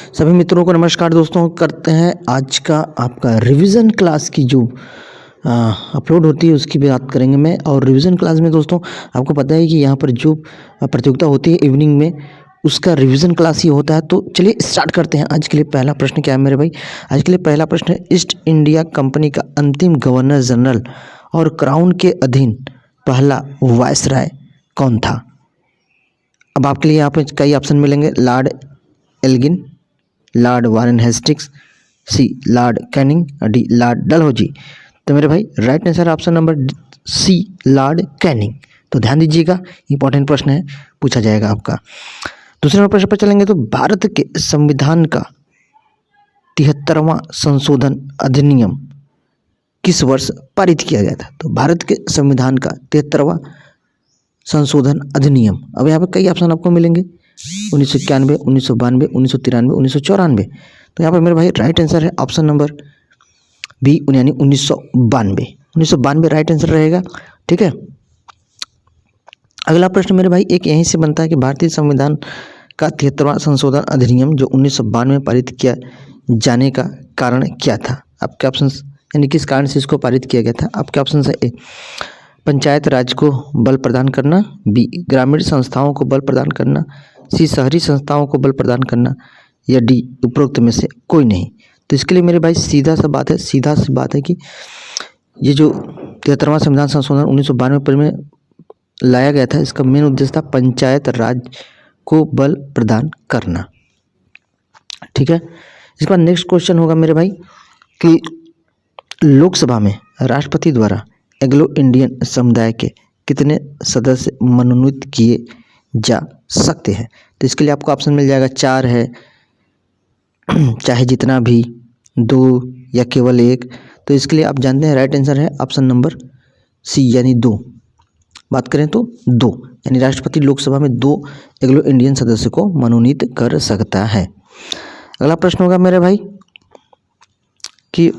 सभी मित्रों को नमस्कार दोस्तों। करते हैं आज का आपका रिवीजन क्लास की जो अपलोड होती है उसकी बात करेंगे मैं। और रिवीजन क्लास में दोस्तों आपको पता है कि यहाँ पर जो प्रतियोगिता होती है इवनिंग में उसका रिवीजन क्लास ही होता है। तो चलिए स्टार्ट करते हैं। आज के लिए पहला प्रश्न क्या है मेरे भाई? आज के लिए पहला प्रश्न है, ईस्ट इंडिया कंपनी का अंतिम गवर्नर जनरल और क्राउन के अधीन पहला वायसराय कौन था? अब आपके लिए यहाँ पे कई ऑप्शन मिलेंगे। Lord Elgin, lord Warren Hastings, C lord Canning, D lord Dalhousie. तो मेरे भाई right answer option number C lord Canning. तो ध्यान दीजिएगा, इंपॉर्टेंट प्रश्न है, पूछा जाएगा आपका। दूसरे नंबर प्रश्न पर चलेंगे तो भारत के संविधान का 73वां संशोधन अधिनियम किस वर्ष पारित किया गया था? तो भारत के संविधान का 73वां संशोधन अधिनियम, अब यहाँ पे कई ऑप्शन आपको मिलेंगे, 1991, 1992, 1993, 1994। तो यहाँ पर मेरे भाई राइट आंसर है ऑप्शन नंबर बी यानी 1992। 1992 राइट आंसर रहेगा। ठीक है, अगला प्रश्न मेरे भाई एक यहीं से बनता है कि भारतीय संविधान का 73वां संशोधन अधिनियम जो 1992 में पारित किया जाने का कारण क्या था? आपके ऑप्शन यानी किस कारण से इसको पारित किया गया था? आपके ऑप्शन है, ए पंचायत राज को बल प्रदान करना, बी ग्रामीण संस्थाओं को बल प्रदान करना, सी शहरी संस्थाओं को बल प्रदान करना, या डी उपरोक्त में से कोई नहीं। तो इसके लिए मेरे भाई सीधा सा बात है कि ये जो 73वां संविधान संशोधन 1992 में लाया गया था, इसका मेन उद्देश्य था पंचायत राज को बल प्रदान करना। ठीक है, इसके बाद नेक्स्ट क्वेश्चन होगा मेरे भाई कि लोकसभा में राष्ट्रपति द्वारा एंग्लो इंडियन समुदाय के कितने सदस्य मनोनीत किए जा सकते हैं? तो इसके लिए आपको ऑप्शन मिल जाएगा, 4 है, चाहे जितना भी, 2 या केवल 1। तो इसके लिए आप जानते हैं राइट आंसर है ऑप्शन नंबर सी यानी 2। बात करें तो 2 यानी राष्ट्रपति लोकसभा में 2 एंग्लो इंडियन सदस्य को मनोनीत कर सकता है। अगला प्रश्न होगा मेरे भाई कि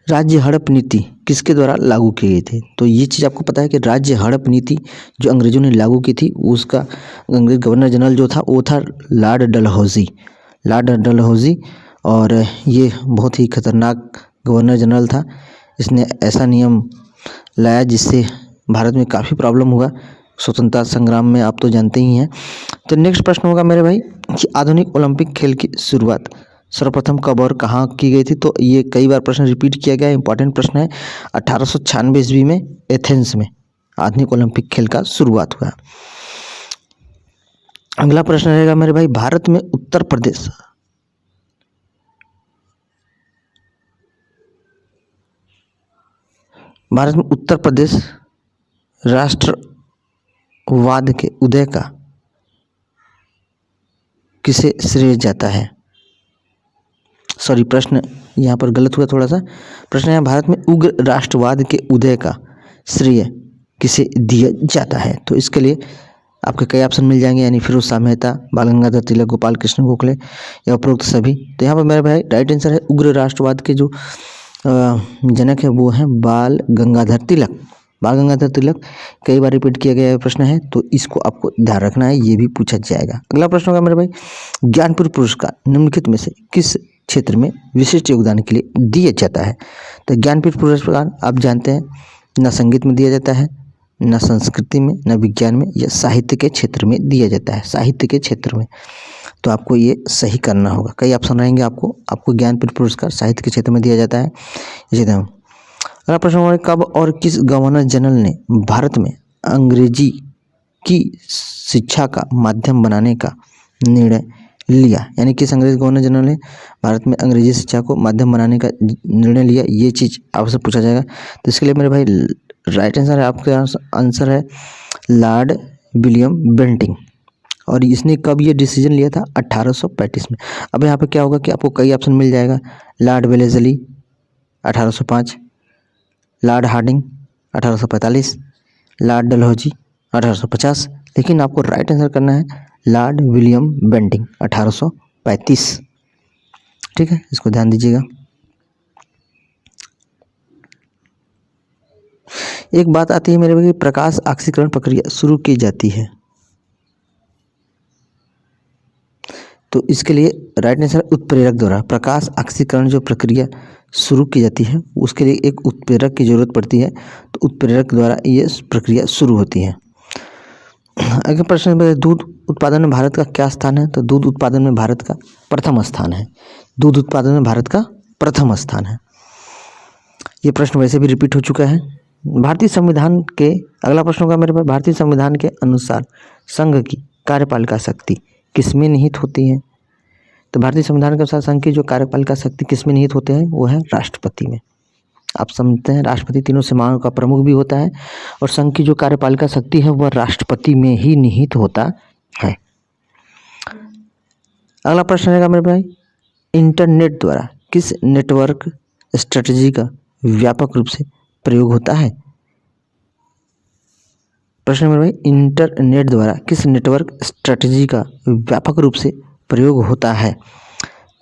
राज्य हड़प नीति किसके द्वारा लागू की गई थी? तो ये चीज़ आपको पता है कि राज्य हड़प नीति जो अंग्रेजों ने लागू की थी उसका अंग्रेज गवर्नर जनरल जो था वो था लॉर्ड डलहौजी। और ये बहुत ही खतरनाक गवर्नर जनरल था। इसने ऐसा नियम लाया जिससे भारत में काफ़ी प्रॉब्लम हुआ स्वतंत्रता संग्राम में, आप तो जानते ही हैं। तो नेक्स्ट प्रश्न होगा मेरे भाई कि आधुनिक ओलंपिक खेल की शुरुआत सर्वप्रथम कब और कहाँ की गई थी? तो ये कई बार प्रश्न रिपीट किया गया, इंपॉर्टेंट प्रश्न है। 1896 ईस्वी में एथेंस में आधुनिक ओलंपिक खेल का शुरुआत हुआ। अगला प्रश्न रहेगा मेरे भाई, भारत में उत्तर प्रदेश राष्ट्रवाद के उदय का किसे श्रेय जाता है? सॉरी, प्रश्न यहाँ पर गलत हुआ थोड़ा सा। प्रश्न है, भारत में उग्र राष्ट्रवाद के उदय का श्रेय किसे दिया जाता है? तो इसके लिए आपके कई ऑप्शन मिल जाएंगे, यानी फिरोज शाह मेहता, बाल गंगाधर तिलक, गोपाल कृष्ण गोखले या उपरोक्त सभी। तो यहाँ पर मेरे भाई राइट आंसर है उग्र राष्ट्रवाद के जो जनक है वो हैं बाल गंगाधर तिलक। कई बार रिपीट किया गया प्रश्न है, तो इसको आपको ध्यान रखना है, ये भी पूछा जाएगा। अगला प्रश्न होगा मेरे भाई, ज्ञानपीठ पुरस्कार निम्नलिखित में से किस क्षेत्र में विशिष्ट योगदान के लिए दिया जाता है? तो ज्ञानपीठ पुरस्कार आप जानते हैं न संगीत में दिया जाता है, न संस्कृति में, न विज्ञान में, या साहित्य के क्षेत्र में दिया जाता है, साहित्य के क्षेत्र में। तो आपको ये सही करना होगा, कई ऑप्शन रहेंगे आपको ज्ञानपीठ पुरस्कार साहित्य के क्षेत्र में दिया जाता है। इसी तरह अगला प्रश्न होगा, कब और किस गवर्नर जनरल ने भारत में अंग्रेजी की शिक्षा का माध्यम बनाने का निर्णय लिया? यानी किस अंग्रेज गवर्नर जनरल ने भारत में अंग्रेजी शिक्षा को माध्यम बनाने का निर्णय लिया, ये चीज़ आपसे पूछा जाएगा। तो इसके लिए मेरे भाई राइट आंसर है, आपका आंसर है लॉर्ड विलियम बेंटिंग। और इसने कब ये डिसीजन लिया था? 1835 में। अब यहाँ पे क्या होगा कि आपको कई ऑप्शन मिल जाएगा, Lord Wellesley 1805, Lord Hardinge 1845, Lord Dalhousie 1850, लेकिन आपको राइट आंसर करना है लॉर्ड विलियम बेंटिंग 1835। ठीक है, इसको ध्यान दीजिएगा। एक बात आती है मेरे भाई, प्रकाश ऑक्सीकरण प्रक्रिया शुरू की जाती है तो इसके लिए राइट आंसर उत्प्रेरक द्वारा। प्रकाश ऑक्सीकरण जो प्रक्रिया शुरू की जाती है उसके लिए एक उत्प्रेरक की जरूरत पड़ती है, तो उत्प्रेरक द्वारा ये प्रक्रिया शुरू होती है। अगला प्रश्न है, दूध उत्पादन में भारत का क्या स्थान है? तो दूध उत्पादन में भारत का प्रथम स्थान है। दूध उत्पादन में भारत का प्रथम स्थान है। ये प्रश्न वैसे भी रिपीट हो चुका है। भारतीय संविधान के, अगला प्रश्न होगा मेरे पास, भारतीय संविधान के अनुसार संघ की कार्यपालिका शक्ति किसमें निहित होती है? तो भारतीय संविधान के अनुसार संघ की जो कार्यपालिका शक्ति किसमें निहित होते हैं वो है राष्ट्रपति में। आप समझते हैं राष्ट्रपति तीनों सेनाओं का प्रमुख भी होता है और संघ की जो कार्यपालिका शक्ति है वह राष्ट्रपति में ही निहित होता है। अगला प्रश्न रहेगा मेरे भाई, इंटरनेट द्वारा किस नेटवर्क स्ट्रेटजी का व्यापक रूप से प्रयोग होता है? प्रश्न मेरे भाई, इंटरनेट द्वारा किस नेटवर्क स्ट्रेटजी का व्यापक रूप से प्रयोग होता है?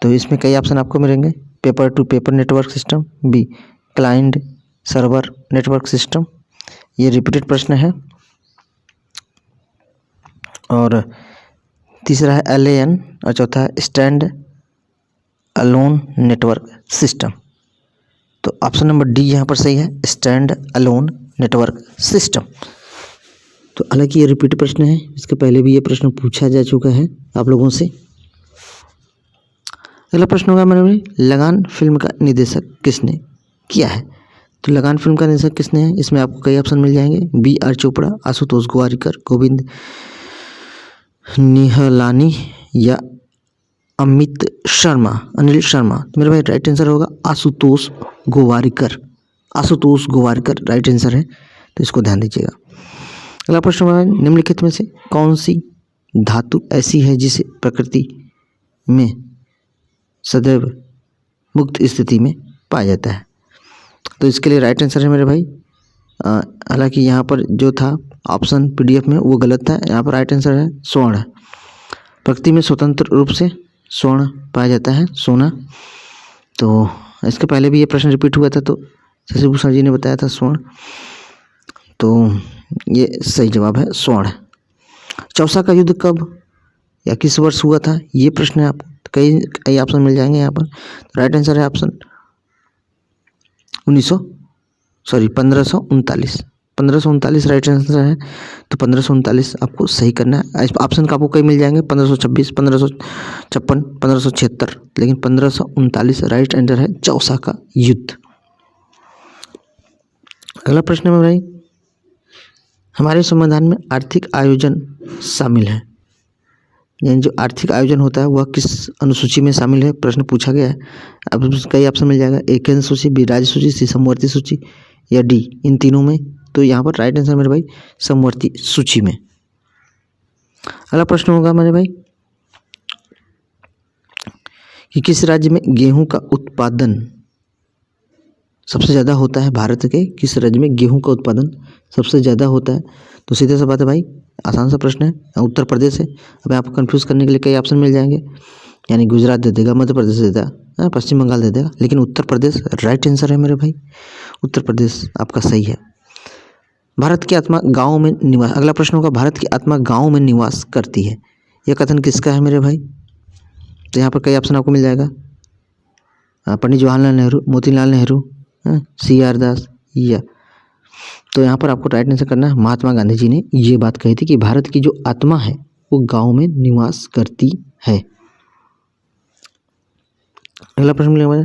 तो इसमें कई ऑप्शन आपको मिलेंगे। Peer to peer network system, B client server network system, ये रिपीटेड प्रश्न है। और तीसरा है LAN और चौथा है स्टैंड अलोन नेटवर्क सिस्टम। तो ऑप्शन नंबर डी यहाँ पर सही है, स्टैंड अलोन नेटवर्क सिस्टम। तो हालांकि ये रिपीट प्रश्न है, इसके पहले भी ये प्रश्न पूछा जा चुका है आप लोगों से। अगला प्रश्न होगा मेरे में, लगान फिल्म का निर्देशक किसने किया है? तो लगान फिल्म का निर्देशक किसने है? इसमें आपको कई ऑप्शन मिल जाएंगे। BR चोपड़ा, आशुतोष गोवारिकर, गोविंद निहलानी या अमित शर्मा, अनिल शर्मा। तो मेरे भाई राइट आंसर होगा आशुतोष गोवारिकर। आशुतोष गोवारिकर राइट आंसर है, तो इसको ध्यान दीजिएगा। अगला प्रश्न है, निम्नलिखित में से कौन सी धातु ऐसी है जिसे प्रकृति में सदैव मुक्त स्थिति में पाया जाता है? तो इसके लिए राइट आंसर है मेरे भाई, हालांकि यहाँ पर जो था ऑप्शन PDF में वो गलत था। यहाँ पर राइट आंसर है स्वर्ण। प्रकृति में स्वतंत्र रूप से स्वर्ण पाया जाता है, सोना। तो इसके पहले भी ये प्रश्न रिपीट हुआ था, तो शशि भूषण जी ने बताया था स्वर्ण, तो ये सही जवाब है स्वर्ण। चौसा का युद्ध कब या किस वर्ष हुआ था? ये प्रश्न है, आपको कई ऑप्शन मिल जाएंगे यहाँ पर। राइट आंसर है ऑप्शन 1539। 1539 राइट आंसर है, तो 1539 आपको सही करना है। इस ऑप्शन का आपको कई मिल जाएंगे, 1526, 1556, 1576, लेकिन 1539 राइट आंसर है चौसा का युद्ध। अगला प्रश्न है भाई, हमारे संविधान में आर्थिक आयोजन शामिल है, यानी जो आर्थिक आयोजन होता है वह किस अनुसूची में शामिल है? प्रश्न पूछा गया है। अब कई ऑप्शन मिल जाएगा, A केंद्र सूची, B राज्य सूची, C समवर्ती सूची या D इन तीनों में। तो यहाँ पर राइट आंसर मेरे भाई समवर्ती सूची में। अगला प्रश्न होगा मेरे भाई कि किस राज्य में गेहूं का उत्पादन सबसे ज़्यादा होता है? भारत के किस राज्य में गेहूं का उत्पादन सबसे ज़्यादा होता है? तो सीधे सा बात है भाई, आसान सा प्रश्न है, उत्तर प्रदेश है। अब आपको कंफ्यूज करने के लिए कई ऑप्शन मिल जाएंगे, यानी गुजरात दे देगा, मध्य प्रदेश दे देगा, पश्चिम बंगाल दे देगा, लेकिन उत्तर प्रदेश राइट आंसर है मेरे भाई। उत्तर प्रदेश आपका सही है। भारत की आत्मा गाँव में निवास, अगला प्रश्न होगा, भारत की आत्मा गाँव में निवास करती है, यह कथन किसका है मेरे भाई? तो यहाँ पर कई ऑप्शन आपको मिल जाएगा, पंडित जवाहरलाल नेहरू, मोतीलाल नेहरू, CR दास या, तो यहाँ पर आपको राइट आंसर करना है, महात्मा गांधी जी ने ये बात कही थी कि भारत की जो आत्मा है वो गांव में निवास करती है। अगला प्रश्न मिलेगा,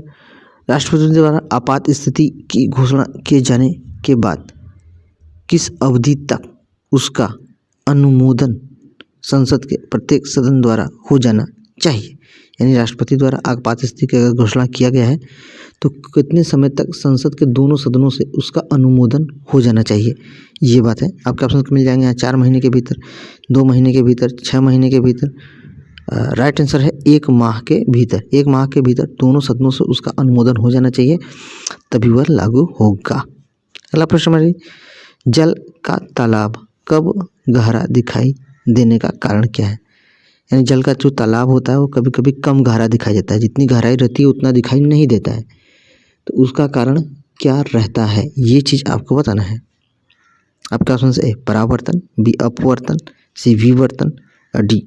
राष्ट्रपति द्वारा आपात स्थिति की घोषणा किए जाने के बाद किस अवधि तक उसका अनुमोदन संसद के प्रत्येक सदन द्वारा हो जाना चाहिए? यानी राष्ट्रपति द्वारा आपात स्थिति की अगर घोषणा किया गया है तो कितने समय तक संसद के दोनों सदनों से उसका अनुमोदन हो जाना चाहिए? ये बात है। आपके ऑप्शन मिल जाएंगे यहाँ, 4 महीने के भीतर, 2 महीने के भीतर, 6 महीने के भीतर। राइट आंसर है 1 माह के भीतर। 1 माह के भीतर दोनों सदनों से उसका अनुमोदन हो जाना चाहिए, तभी वह लागू होगा। अगला प्रश्न हमारी, जल का तालाब कब गहरा दिखाई देने का कारण क्या है? यानी जल का जो तालाब होता है वो कभी कभी कम गहरा दिखाई देता है, जितनी गहराई रहती है उतना दिखाई नहीं देता है, तो उसका कारण क्या रहता है? ये चीज़ आपको बताना है। आपका ऑप्शन ए परावर्तन, B अपवर्तन, C विवर्तन और D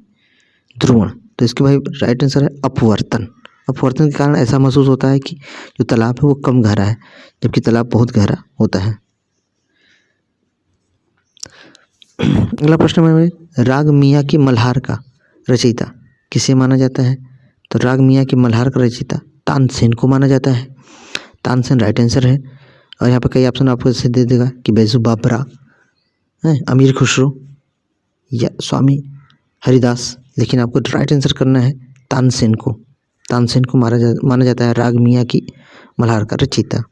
ध्रुवण। तो इसके भाई राइट आंसर है अपवर्तन। अपवर्तन के कारण ऐसा महसूस होता है कि जो तालाब है वो कम गहरा है, जबकि तालाब बहुत गहरा होता है। अगला प्रश्न है, राग मियाँ की मल्हार का रचयिता किसे माना जाता है? तो राग मियाँ की मल्हार का रचयिता तानसेन को माना जाता है। तानसेन राइट आंसर है। और यहाँ पर कई ऑप्शन आपको ऐसे दे देगा कि बैजू बाबरा है, अमीर खुसरो या स्वामी हरिदास, लेकिन आपको राइट आंसर करना है तानसेन को। तानसेन को माना जाता है राग मियाँ की मल्हार का रचयिता।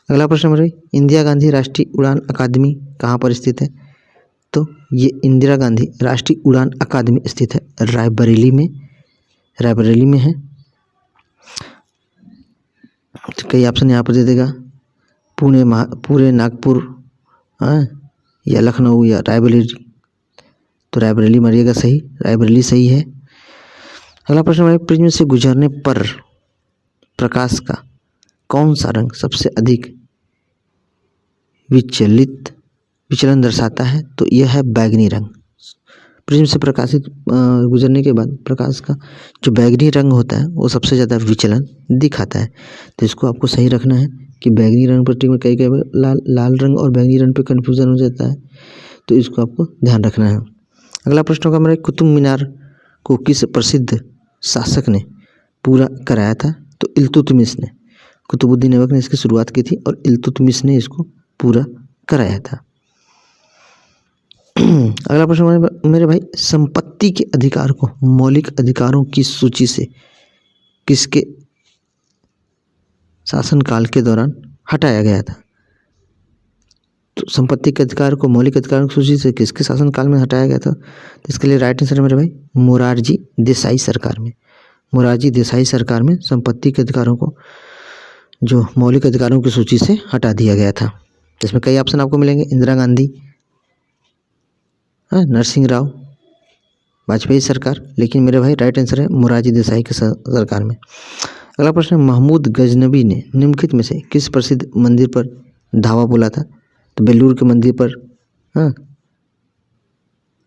अगला प्रश्न मेरे, इंदिरा गांधी राष्ट्रीय उड़ान अकादमी कहाँ पर स्थित है? तो ये इंदिरा गांधी राष्ट्रीय उड़ान अकादमी स्थित है रायबरेली में, रायबरेली में है। तो कई ऑप्शन यहाँ पर दे देगा, पुणे, नागपुर, हाँ, या लखनऊ या रायबरेली। तो रायबरेली मारिएगा सही, रायबरेली सही है। अगला प्रश्न है, प्रिज्म से गुजरने पर प्रकाश का कौन सा रंग सबसे अधिक विचलन दर्शाता है? तो यह है बैगनी रंग। प्रिज्म से प्रकाशित गुजरने के बाद प्रकाश का जो बैगनी रंग होता है वो सबसे ज़्यादा विचलन दिखाता है। तो इसको आपको सही रखना है कि बैगनी रंग पर कई लाल रंग और बैगनी रंग पे कन्फ्यूज़न हो जाता है, तो इसको आपको ध्यान रखना है। अगला प्रश्न होगा मेरा, कुतुब मीनार को किस प्रसिद्ध शासक ने पूरा कराया था? तो इल्तुतमिश ने, कुतुबुद्दीन ऐबक ने इसकी शुरुआत की थी और इल्तुतमिश ने इसको पूरा कराया था। अगला प्रश्न मेरे भाई, संपत्ति के अधिकार को मौलिक अधिकारों की सूची से किसके शासनकाल के दौरान हटाया गया था? तो संपत्ति के अधिकार को मौलिक अधिकारों की सूची से किसके शासनकाल में हटाया गया था? तो इसके लिए राइट आंसर है मेरे भाई मोरारजी देसाई सरकार में। मोरारजी देसाई सरकार में संपत्ति के अधिकारों को जो मौलिक अधिकारों की सूची से हटा दिया गया था। इसमें कई ऑप्शन आपको मिलेंगे, इंदिरा गांधी, नरसिंह राव, वाजपेयी सरकार, लेकिन मेरे भाई राइट आंसर है मोरारजी देसाई के सरकार में। अगला प्रश्न, महमूद गजनबी ने निम्नलिखित में से किस प्रसिद्ध मंदिर पर धावा बोला था? तो बेलूर के मंदिर पर,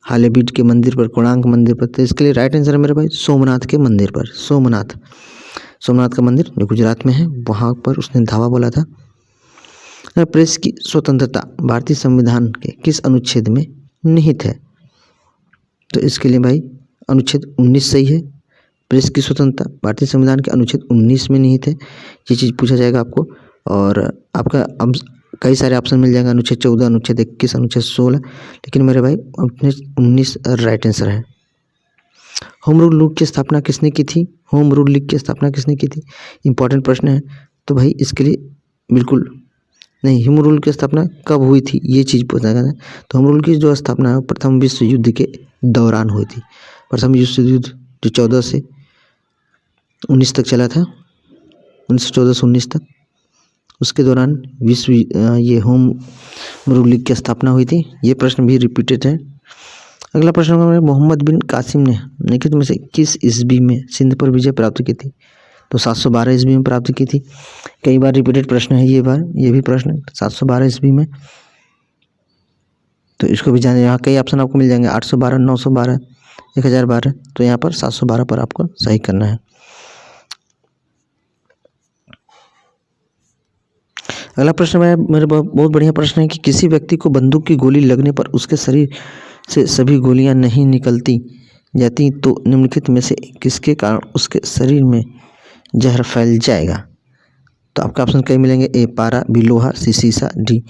हालेबीड के मंदिर पर, कोणार्क मंदिर पर। तो इसके लिए राइट आंसर है मेरे भाई सोमनाथ के मंदिर पर। सोमनाथ का मंदिर जो गुजरात में है, वहाँ पर उसने धावा बोला था। प्रेस की स्वतंत्रता भारतीय संविधान के किस अनुच्छेद में निहित है? तो इसके लिए भाई अनुच्छेद 19 सही है। प्रेस की स्वतंत्रता भारतीय संविधान के अनुच्छेद 19 में निहित है। ये चीज़ पूछा जाएगा आपको, और आपका अब कई सारे ऑप्शन मिल जाएंगे, अनुच्छेद 14, अनुच्छेद 21, अनुच्छेद 16, लेकिन मेरे भाई अनुच्छेद 19 राइट आंसर है। होम रूल लीग की स्थापना किसने की थी? होम रूल लीग की स्थापना किसने की थी? इंपॉर्टेंट प्रश्न है। तो भाई इसके लिए बिल्कुल नहीं, होम रूल की स्थापना कब हुई थी ये चीज़ पूछा गया है। तो होम रूल की जो स्थापना है प्रथम विश्व युद्ध के दौरान हुई थी। प्रथम विश्व युद्ध जो 14 से 19 तक चला था, 1914 से 19 तक, उसके दौरान ये होम रूल लीग की स्थापना हुई थी। ये प्रश्न भी रिपीटेड है। अगला प्रश्न है, मोहम्मद बिन कासिम ने निम्नलिखित में से किस ईस्वी में सिंध पर विजय प्राप्त की थी? तो 712 ईस्वी में प्राप्त की थी। कई बार रिपीटेड प्रश्न है, ये भी प्रश्न 712 ईस्वी में। तो इसको भी जाने, यहाँ कई ऑप्शन आपको मिल जाएंगे, 812, 912, 1012। तो यहाँ पर 712 पर आपको सही करना है। अगला प्रश्न है मेरे बहुत बढ़िया प्रश्न है कि किसी व्यक्ति को बंदूक की गोली लगने पर उसके शरीर से सभी गोलियां नहीं निकलती जाती, तो निम्नलिखित में से किसके कारण उसके शरीर में जहर फैल जाएगा? तो आपका ऑप्शन कई मिलेंगे, ए पारा, बी लोहा, सी सीसा, डी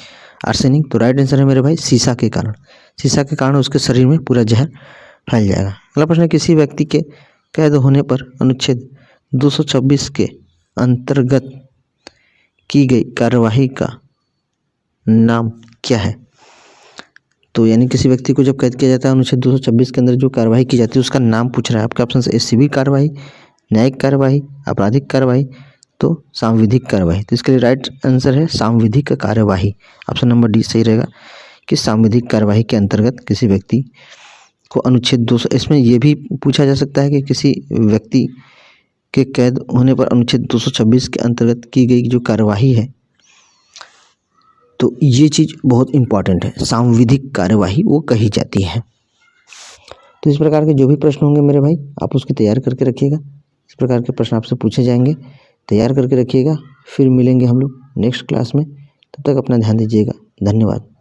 आर्सेनिक। तो राइट आंसर है मेरे भाई सीसा के कारण। सीसा के कारण उसके शरीर में पूरा जहर फैल जाएगा। अगला प्रश्न है, किसी व्यक्ति के कैद होने पर अनुच्छेद 226 के अंतर्गत की गई कार्यवाही का नाम क्या है? तो यानी किसी व्यक्ति को जब कैद किया जाता है अनुच्छेद 226 के अंदर जो कार्रवाई की जाती है उसका नाम पूछ रहा है। आपके ऑप्शन से सिविल कार्रवाई, न्यायिक कार्रवाई, आपराधिक कार्रवाई, तो सांविधिक कार्रवाई। तो इसके लिए राइट आंसर है सांविधिक कार्यवाही। ऑप्शन नंबर डी सही रहेगा कि सांविधिक कार्यवाही के अंतर्गत किसी व्यक्ति को अनुच्छेद 200, इसमें यह भी पूछा जा सकता है कि किसी व्यक्ति के कैद होने पर अनुच्छेद 226 के अंतर्गत की गई जो कार्यवाही है, तो ये चीज़ बहुत इम्पॉर्टेंट है, सांविधिक कार्यवाही वो कही जाती है। तो तो इस प्रकार के जो भी प्रश्न होंगे मेरे भाई, आप उसकी तैयार करके रखिएगा। इस प्रकार के प्रश्न आपसे पूछे जाएंगे, तैयार करके रखिएगा। फिर मिलेंगे हम लोग नेक्स्ट क्लास में, तब तक अपना ध्यान दीजिएगा। धन्यवाद।